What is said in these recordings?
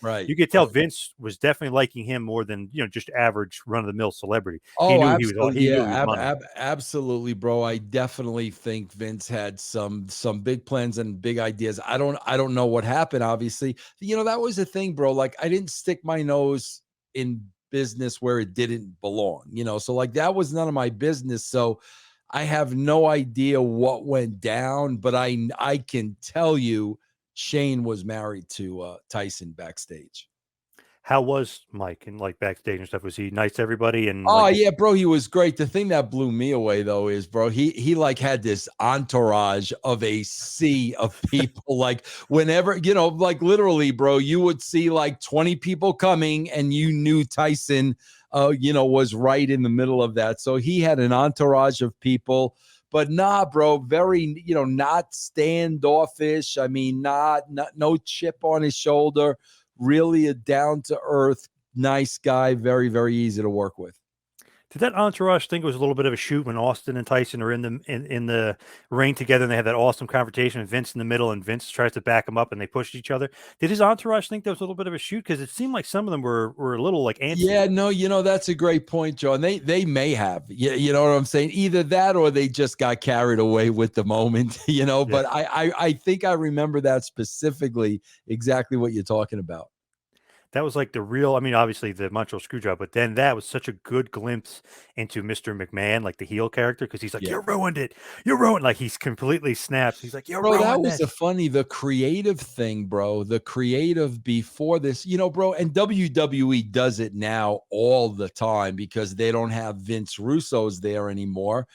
Right. you could tell Vince was definitely liking him more than, just average run-of-the-mill celebrity. He Oh, knew absolutely. he knew Yeah, he was money. absolutely, bro. I definitely think Vince had some big plans and big ideas. I don't know what happened, obviously. That was the thing, bro. Like, I didn't stick my nose in business where it didn't belong, so like that was none of my business. So I have no idea what went down, but I can tell you Shane was married to Tyson backstage. How was Mike and, like, backstage and stuff? Was he nice to everybody and, Oh like, yeah, bro, he was great. The thing that blew me away though is, bro, he like had this entourage of a sea of people. Like whenever, like literally, bro, you would see like 20 people coming and you knew Tyson was right in the middle of that. So he had an entourage of people, but nah, bro, very, not standoffish. I mean, not no chip on his shoulder, really a down to earth, nice guy, very, very easy to work with. did that entourage think it was a little bit of a shoot when Austin and Tyson are in the ring together and they had that awesome confrontation with Vince in the middle and Vince tries to back him up and they pushed each other? Did his entourage think that was a little bit of a shoot? Because it seemed like some of them were a little, like, antsy. Yeah, no, that's a great point, John. They may have, you know what I'm saying? Either that or they just got carried away with the moment, Yeah. but I think I remember that specifically, exactly what you're talking about. That was like the real, I mean, obviously the Montreal Screwjob, but then that was such a good glimpse into Mr. McMahon, like the heel character, because he's like, Yeah. "You ruined it. You ruined," like he's completely snaps. He's like, "You Bro, that ruined was this." the creative thing, bro. The creative before this, bro, and WWE does it now all the time because they don't have Vince Russo's there anymore.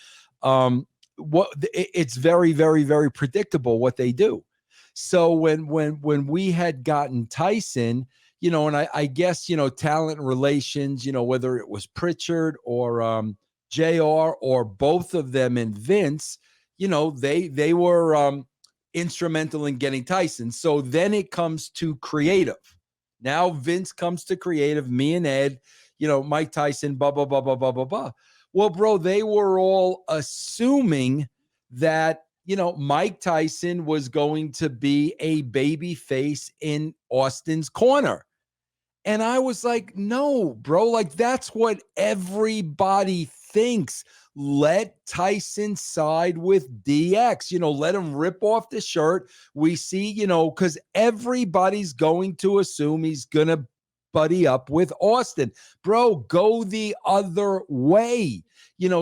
It's very, very, very predictable what they do. So when we had gotten Tyson, and I guess, talent relations, whether it was Pritchard or JR or both of them and Vince, they were instrumental in getting Tyson. So then it comes to creative. Now Vince comes to creative, me and Ed, Mike Tyson, blah, blah, blah, blah, blah, blah, blah. Well, bro, they were all assuming that, Mike Tyson was going to be a baby face in Austin's corner. And I was like, no, bro, like that's what everybody thinks. Let Tyson side with DX, let him rip off the shirt. We see, because everybody's going to assume he's going to buddy up with Austin. Bro, go the other way.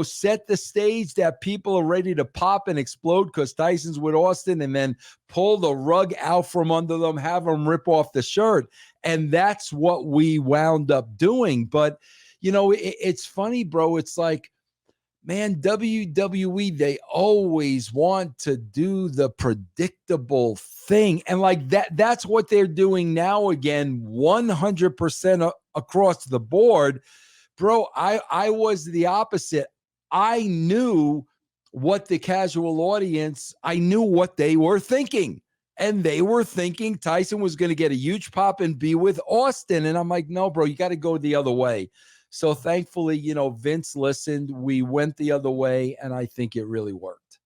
Set the stage that people are ready to pop and explode because Tyson's with Austin, and then pull the rug out from under them, have them rip off the shirt. And that's what we wound up doing. But, it's funny, bro. It's like, man, WWE, they always want to do the predictable thing. And like that's what they're doing now again, 100% across the board. Bro, I was the opposite. I knew what the casual audience, I knew what they were thinking. And they were thinking Tyson was going to get a huge pop and be with Austin. And I'm like, no, bro, you got to go the other way. So thankfully, Vince listened. We went the other way, and I think it really worked.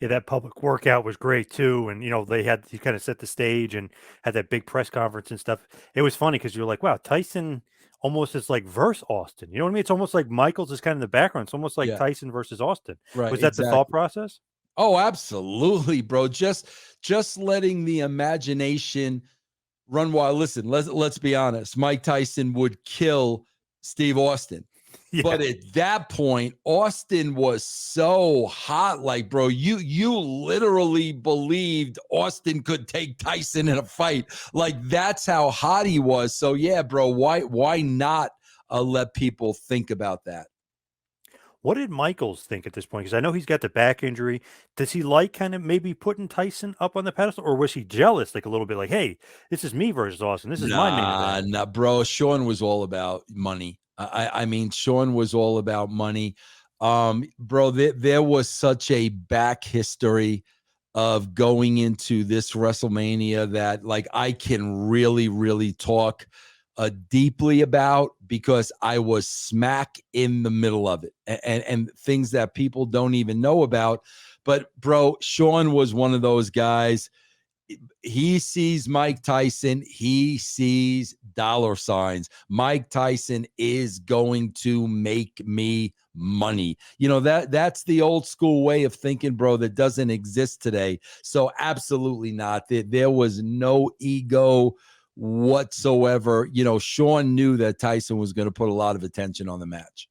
Yeah, that public workout was great too, and he kind of set the stage and had that big press conference and stuff. It was funny because you're like, wow, Tyson almost is like versus Austin. You know what I mean? It's almost like Michaels is kind of in the background. It's almost like Yeah, Tyson versus Austin. right, Was that the thought exactly. process? Oh, absolutely, bro. Just letting the imagination run wild. Listen, let's be honest. Mike Tyson would kill Steve Austin. Yeah. But at that point, Austin was so hot. Like, bro, you literally believed Austin could take Tyson in a fight. Like, that's how hot he was. So yeah, bro, why not let people think about that? What did Michaels think at this point? Because I know he's got the back injury. Does he like kind of maybe putting Tyson up on the pedestal, or was he jealous, like a little bit, like, "Hey, this is me versus Austin. This is my main event." Nah, bro. Sean was all about money. I mean, Sean was all about money. Bro, there was such a back history of going into this WrestleMania that like I can really, really talk deeply about because I was smack in the middle of it and things that people don't even know about. But bro, Sean was one of those guys. He sees Mike Tyson, he sees dollar signs. Mike Tyson is going to make me money. That's the old school way of thinking, bro, that doesn't exist today. So absolutely not. There was no ego whatsoever. Sean knew that Tyson was going to put a lot of attention on the match.